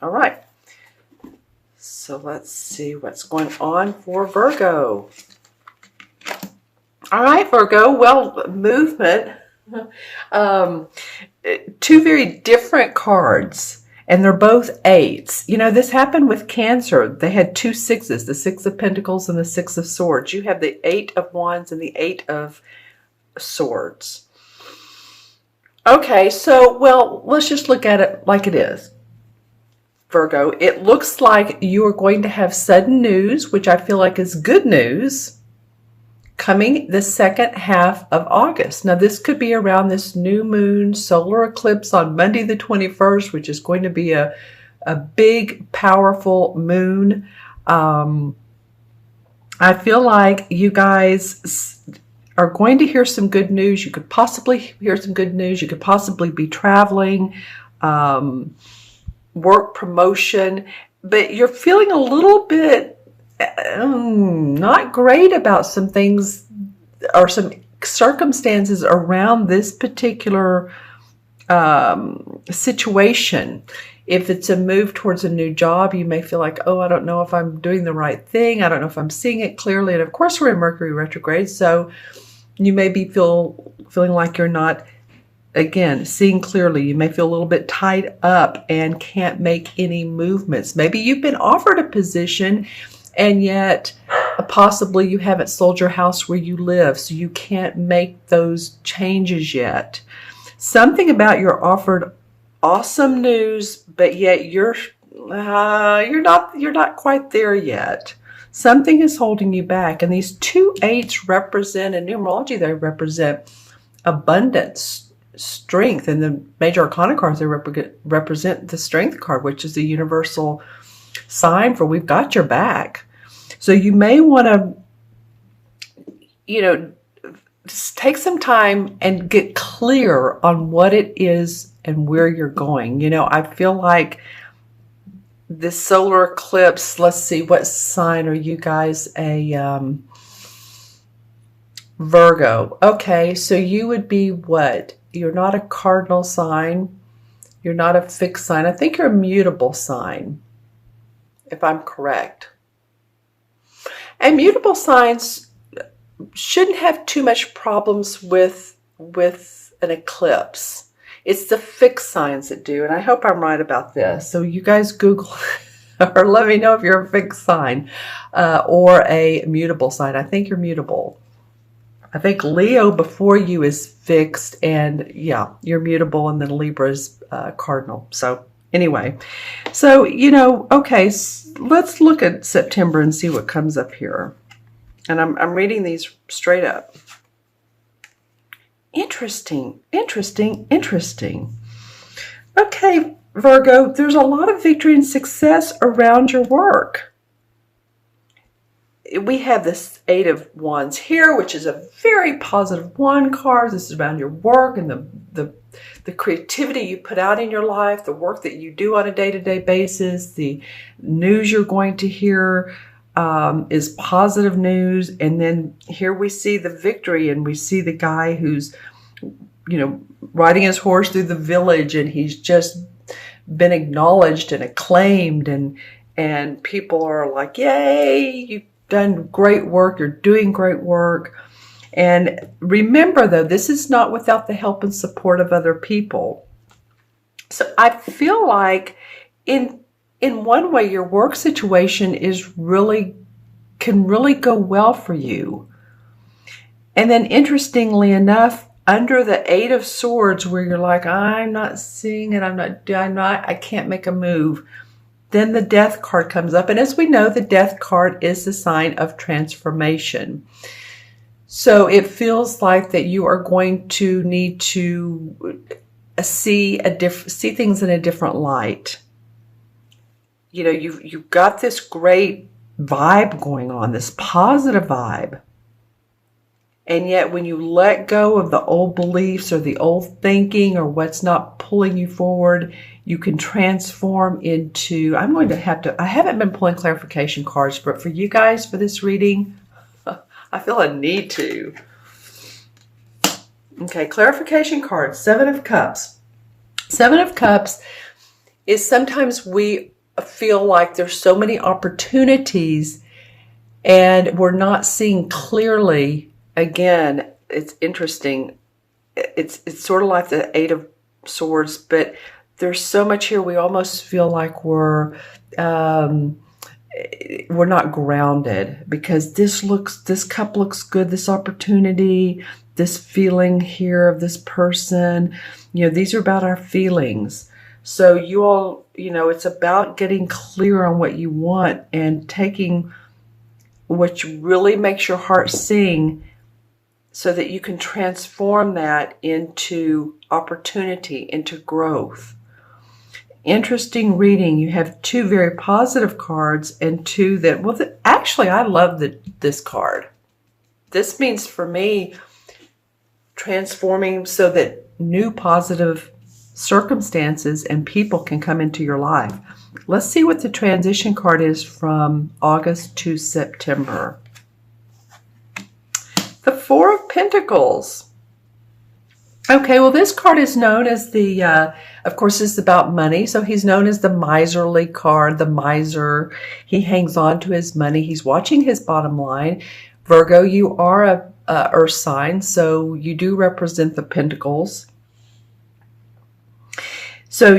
All right. So let's see what's going on for Virgo. All right, Virgo. Well, movement. Two very different cards, and they're both eights. You know, this happened with Cancer. They had two sixes, the Six of Pentacles and the Six of Swords. You have the Eight of Wands and the Eight of Swords. Okay, so, well, let's just look at it like it is. Virgo, it looks like you are going to have sudden news, which I feel like is good news, coming the second half of August. Now, this could be around this new moon solar eclipse on Monday the 21st, which is going to be a big, powerful moon. I feel like you guys are going to hear some good news. You could possibly hear some good news. You could possibly be traveling, work promotion, but you're feeling a little bit not great about some things or some circumstances around this particular situation. If it's a move towards a new job, you may feel like, oh, I don't know if I'm doing the right thing. I don't know if I'm seeing it clearly. And of course, we're in Mercury retrograde, so you may be feeling like you're not, again, seeing clearly. You may feel a little bit tied up and can't make any movements. Maybe you've been offered a position and yet possibly you haven't sold your house where you live, so you can't make those changes yet. Something about your offered awesome news, but yet you're not quite there yet. Something is holding you back. And these two eights represent, in numerology, they represent abundance, strength. And the major arcana cards, they represent the strength card, which is the universal sign for we've got your back. So you may want to, just take some time and get clear on what it is and where you're going. I feel like this solar eclipse, let's see, what sign are you guys? A Virgo. Okay, so you would be what? You're not a cardinal sign. You're not a fixed sign. I think you're a mutable sign, if I'm correct. And mutable signs shouldn't have too much problems with an eclipse. It's the fixed signs that do, and I hope I'm right about this. So you guys Google or let me know if you're a fixed sign or a mutable sign. I think you're mutable. I think Leo before you is fixed, and yeah, you're mutable, and then Libra is cardinal. So anyway, so, okay, let's look at September and see what comes up here. And I'm reading these straight up. Interesting. Okay, Virgo, there's a lot of victory and success around your work. We have this Eight of Wands here, which is a very positive wand card. This is around your work and the creativity you put out in your life, the work that you do on a day-to-day basis, the news you're going to hear is positive news. And then here we see the victory, and we see the guy who's, riding his horse through the village, and he's just been acknowledged and acclaimed, and people are like, yay, you've done great work, you're doing great work. And remember, though, this is not without the help and support of other people. So I feel like in one way, your work situation can really go well for you. And then interestingly enough, under the Eight of Swords, where you're like, I'm not seeing it, I can't make a move, then the Death card comes up. And as we know, the Death card is the sign of transformation. So it feels like that you are going to need to see things in a different light. You've got this great vibe going on, this positive vibe. And yet when you let go of the old beliefs or the old thinking or what's not pulling you forward, you can transform into, I haven't been pulling clarification cards, but for you guys for this reading, I feel a need to. Okay, clarification cards, Seven of Cups. Seven of Cups is sometimes we feel like there's so many opportunities and we're not seeing clearly. Again, it's interesting. It's sort of like the Eight of Swords, but there's so much here. We almost feel like we're not grounded, because this cup looks good, this opportunity, this feeling here of this person. These are about our feelings. So you all, it's about getting clear on what you want and taking what really makes your heart sing, so that you can transform that into opportunity, into growth. Interesting reading. You have two very positive cards and two that, actually, I love this card. This means for me transforming so that new positive circumstances and people can come into your life. Let's see what the transition card is from August to September. The Four of Pentacles. Okay, well, this card is known as of course, it's about money. So he's known as the miserly card, the miser. He hangs on to his money. He's watching his bottom line. Virgo, you are a earth sign, so you do represent the pentacles. So,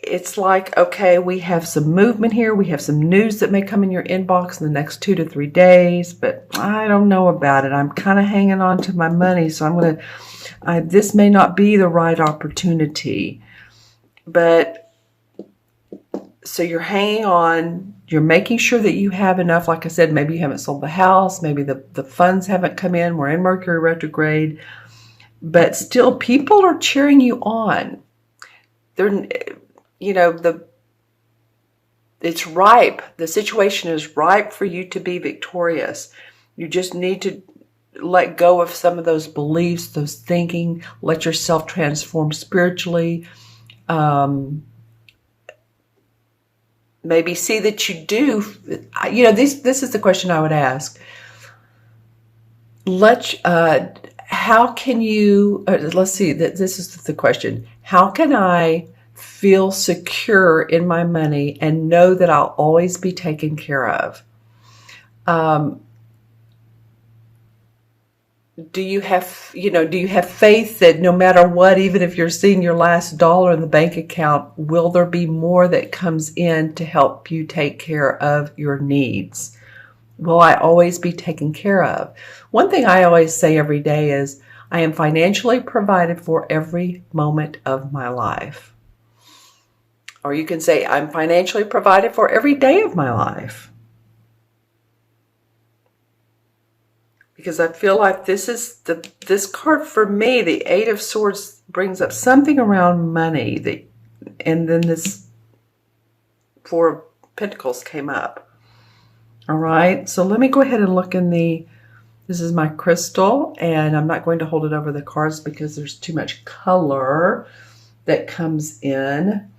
it's like, okay, we have some movement here. We have some news that may come in your inbox in the next 2 to 3 days, but I don't know about it. I'm kind of hanging on to my money, so this may not be the right opportunity. But so you're hanging on, you're making sure that you have enough. Like I said, maybe you haven't sold the house, maybe the funds haven't come in. We're in Mercury retrograde, but still people are cheering you on. It's ripe. The situation is ripe for you to be victorious. You just need to let go of some of those beliefs, those thinking, let yourself transform spiritually. Maybe see that you do. This is the question I would ask. How can you, let's see, this is the question. How can I feel secure in my money and know that I'll always be taken care of? Do you have faith that no matter what, even if you're seeing your last dollar in the bank account, will there be more that comes in to help you take care of your needs? Will I always be taken care of? One thing I always say every day is, I am financially provided for every moment of my life. Or you can say, I'm financially provided for every day of my life. Because I feel like this card for me, the Eight of Swords, brings up something around money. And then this Four of Pentacles came up. All right, so let me go ahead and look this is my crystal, and I'm not going to hold it over the cards because there's too much color that comes in.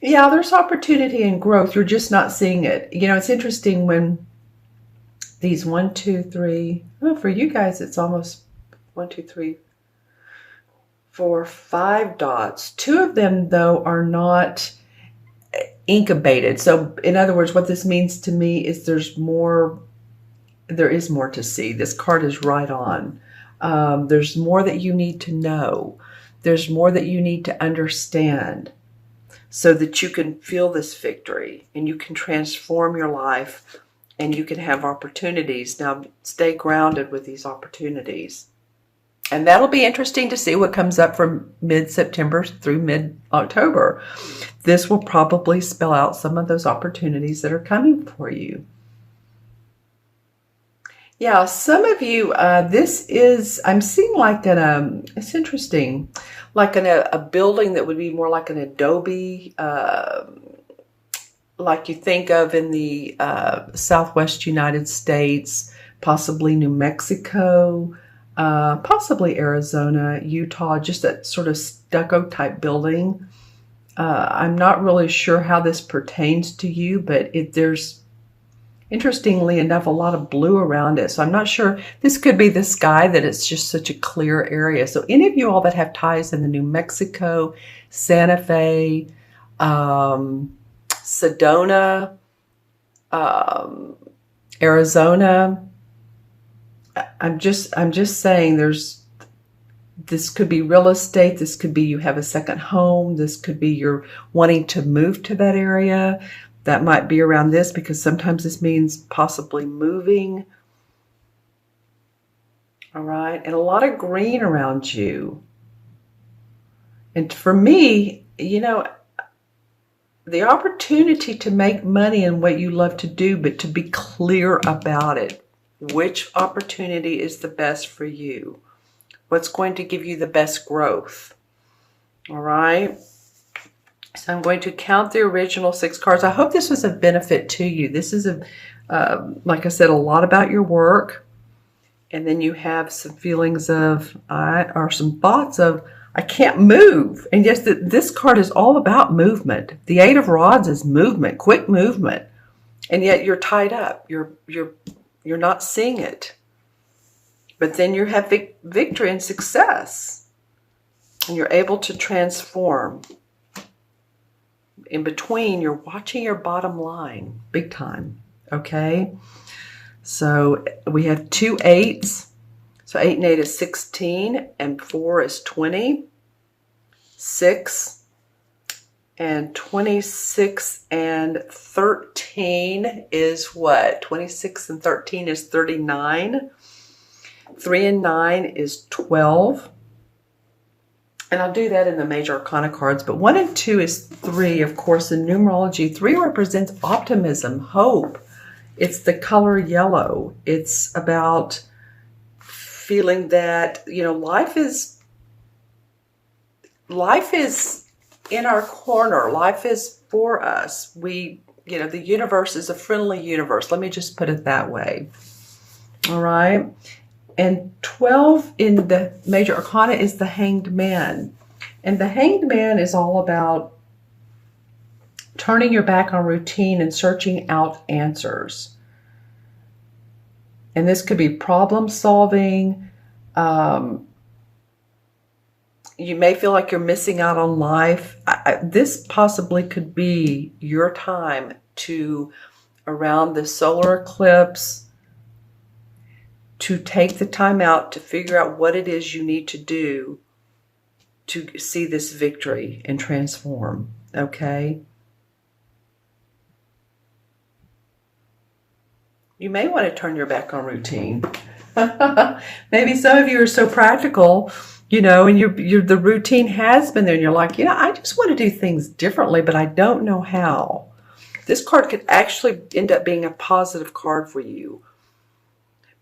Yeah, there's opportunity and growth. You're just not seeing it. It's interesting when these 1, 2, 3, for you guys, it's almost 1, 2, 3, 4, 5 dots. 2 of them, though, are not incubated. So in other words, what this means to me is there is more to see. This card is right on. There's more that you need to know. There's more that you need to understand so that you can feel this victory and you can transform your life and you can have opportunities. Now, stay grounded with these opportunities. And that'll be interesting to see what comes up from mid-September through mid-October. This will probably spell out some of those opportunities that are coming for you. Yeah, some of you, I'm seeing like it's interesting, like a building that would be more like an adobe, like you think of in the Southwest United States, possibly New Mexico, possibly Arizona, Utah, just that sort of stucco type building. I'm not really sure how this pertains to you, but interestingly enough, a lot of blue around it. So I'm not sure. This could be the sky, that it's just such a clear area. So any of you all that have ties in the New Mexico, Santa Fe, Sedona, Arizona, I'm just saying this could be real estate. This could be you have a second home. This could be you're wanting to move to that area. That might be around this, because sometimes this means possibly moving. All right. And a lot of green around you. And for me, you know, the opportunity to make money in what you love to do, but to be clear about it. Which opportunity is the best for you? What's going to give you the best growth? All right. So I'm going to count the original 6 cards. I hope this was of benefit to you. This is, like I said, a lot about your work. And then you have some feelings of, or some thoughts of, I can't move. And yes, this card is all about movement. The 8 of Rods is movement, quick movement. And yet you're tied up. You're not seeing it. But then you have victory and success. And you're able to transform. In between, you're watching your bottom line. Big time. Okay? So we have 2 8s. So 8 and 8 is 16. And 4 is 20. 6 and 26 and 13 is what? 26 and 13 is 39. 3 and 9 is 12. And I'll do that in the major arcana cards. But 1 and 2 is 3. Of course, in numerology, 3 represents optimism, hope. It's the color yellow. It's about feeling that, you know, life is in our corner. Life is for us. The universe is a friendly universe. Let me just put it that way. All right. And 12 in the major arcana is the Hanged Man. And the Hanged Man is all about turning your back on routine and searching out answers. And this could be problem solving. You may feel like you're missing out on life. This possibly could be your time to, around the solar eclipse, to take the time out to figure out what it is you need to do to see this victory and transform, okay? You may want to turn your back on routine. Maybe some of you are so practical, you know, and the routine has been there, and you're like, you know, I just want to do things differently, but I don't know how. This card could actually end up being a positive card for you,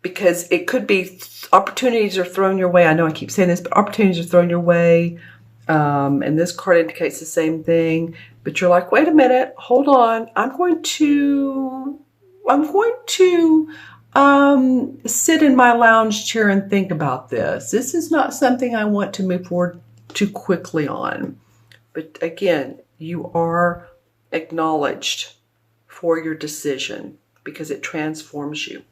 because it could be opportunities are thrown your way. I know I keep saying this, but opportunities are thrown your way. And this card indicates the same thing. But you're like, wait a minute, hold on. I'm going to sit in my lounge chair and think about this. This is not something I want to move forward too quickly on. But again, you are acknowledged for your decision, because it transforms you.